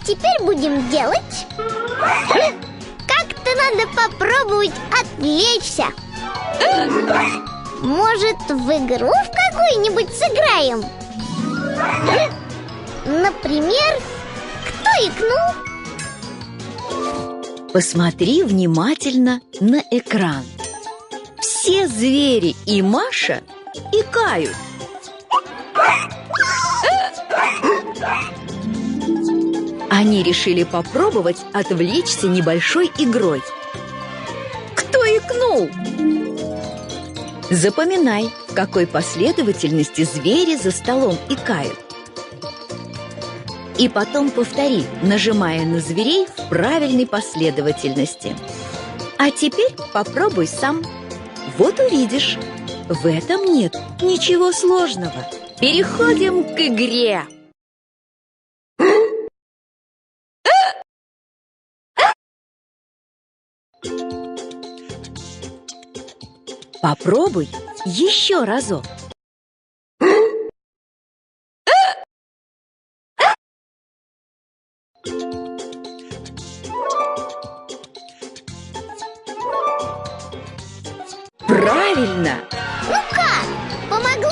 теперь будем делать? Как-то надо попробовать отвлечься. Может, в игру в какую-нибудь сыграем? Например, кто икнул? Посмотри внимательно на экран. Все звери и Маша икают. Они решили попробовать отвлечься небольшой игрой. Кто икнул? Запоминай, в какой последовательности звери за столом икают. И потом повтори, нажимая на зверей в правильной последовательности. А теперь попробуй сам. Вот увидишь, в этом нет ничего сложного. Переходим к игре. Попробуй еще разок. Правильно! Ну как, помогло?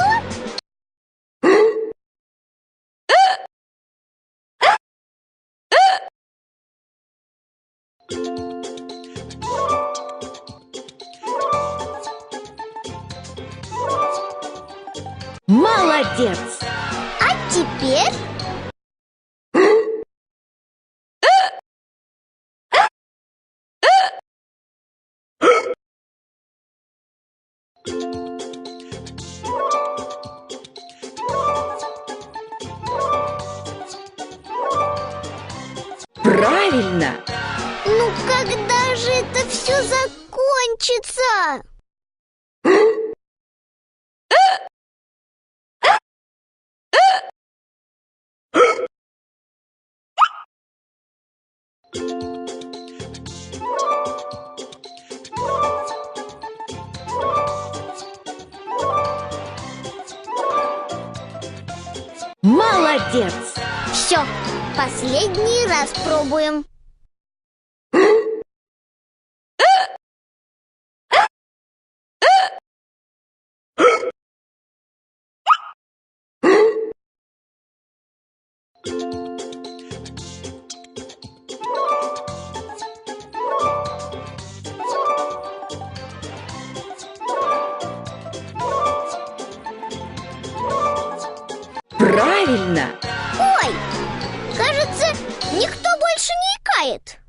Молодец! А теперь... Правильно! Ну когда же это все закончится? Молодец! Все, последний раз пробуем. Правильно! Ой, кажется, никто больше не икает.